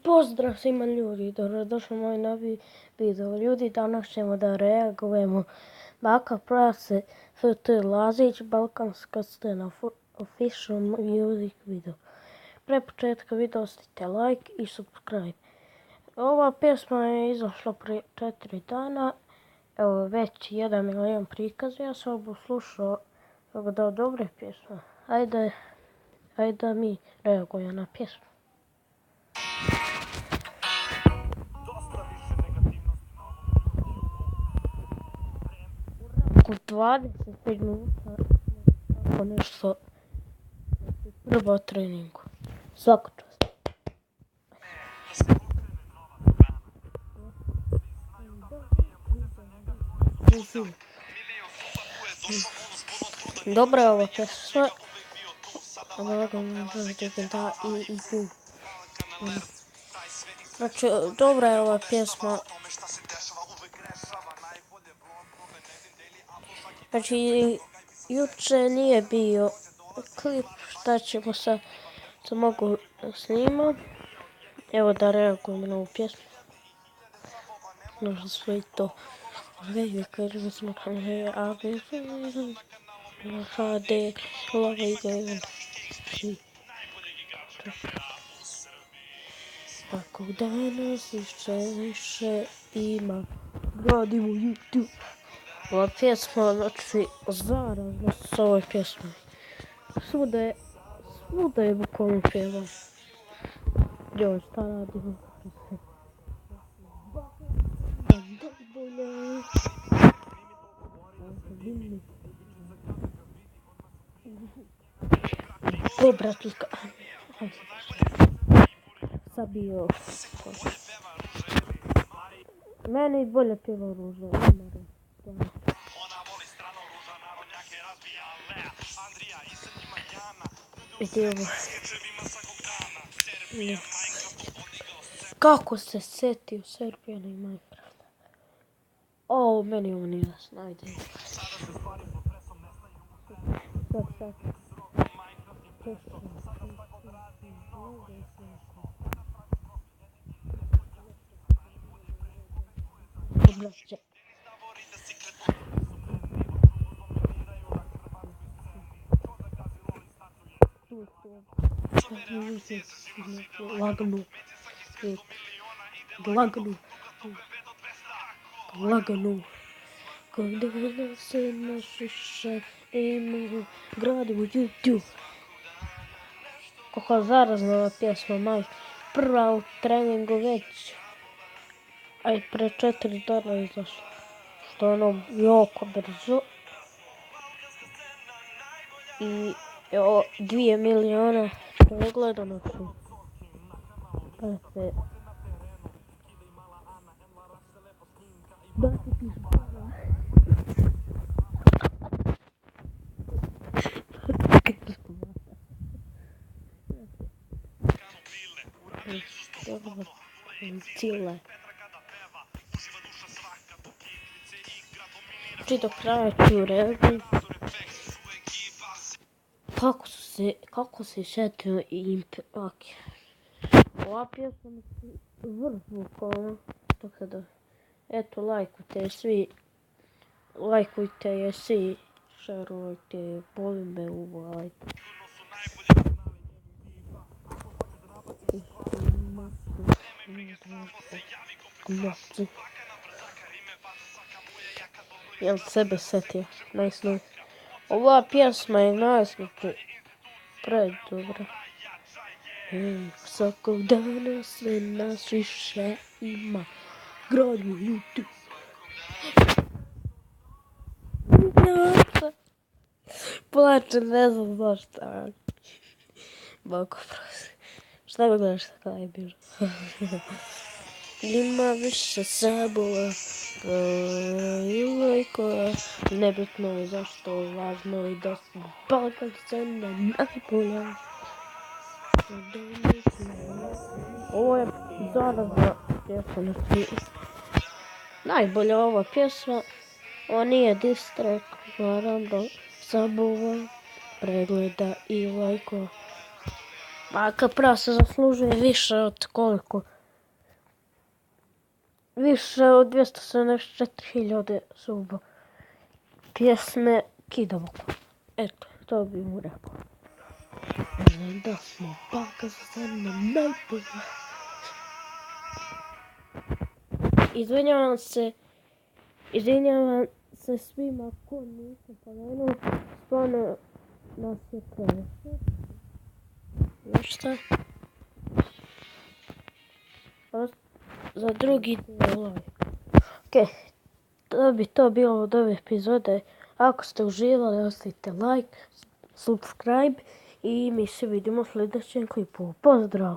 Pozdrav svima ljudi, dobrodošli u moj novi video. Ljudi, danas ćemo da reagujemo Baka Prase, FT Lazić, Balkanska scena, official music video. Pre početka videa ostavite like i subscribe. Ova pjesma je izašla prije 4 dana, evo već 1 milion prikaza. Ja sam ovo slušao, tako da dobre pjesme. Ajde da mi reagujemo na pjesmu. U 25 minuta tako nešto prvo treningu. Svaka čast. Dobra je ova pjesma. Znači, dobra je ova pjesma. Znači, juče nije bio klip, šta ćemo sad, co mogu snimati. Evo da reagujem na ovu pjesmu. Možda sve i to. Već kažemo smo kamerije, ali HD, lova igra. Svakog dana više ima. Radimo YouTube. Ova pjesma, znači, zarazna s ovoj pjesmom. Svuda je bukvalno pjevam. Joj, šta radimo? Dobra slika. Sad bio. Meni bolje pjeva Ruža. Vidimo. Kako se setio Serbijana i Minecrafta? O, meni ovo nije jasno, ajde. Sad. Oblače. Lagano. Kada se naši šalimo, gradimo YouTube. Kako zarazna ova pjesma, majka. Prva u treningu već. Aj, pre 4 dana izašla. Što je ono jako brzo. I evo 2 miliona pregleda na to. Cijele. Či do kraja ću reći kako se šetio i imperator. Ova pjesma je vrlo bukvalno. Tako da, eto, lajkujte je svi, šerujte, volim me uvalajte. Jel sebe setio? Nice. Ova pjesma je predobra. Svakog dana sve nas više ima. Gradimo YouTube. Plače, ne znam zašto. Bako Prase. Šta me gledaš tako najbliže? Ima više sabora. Nebitno je zašto, važno je da su Balkan scena najbolja. Ovo je zarazna pjesma. Najbolja ova pjesma. Ovo nije diss track, naravno, sabora, pregleda i lajkova. Baka Prase zaslužuje više od koliko više od 274.000 suba pjesme Kidovog. Eto, to bi mu rekao. Da smo baka za zemlje najbolja. Izvinjavam se svima ko nisam pomenuo. Stvarno nas je previše. Još šta? Za drugi dio. Ok, to bi to bilo od ove epizode. Ako ste uživali, ostavite like, subscribe i mi se vidimo u sljedećem klipu. Pozdrav!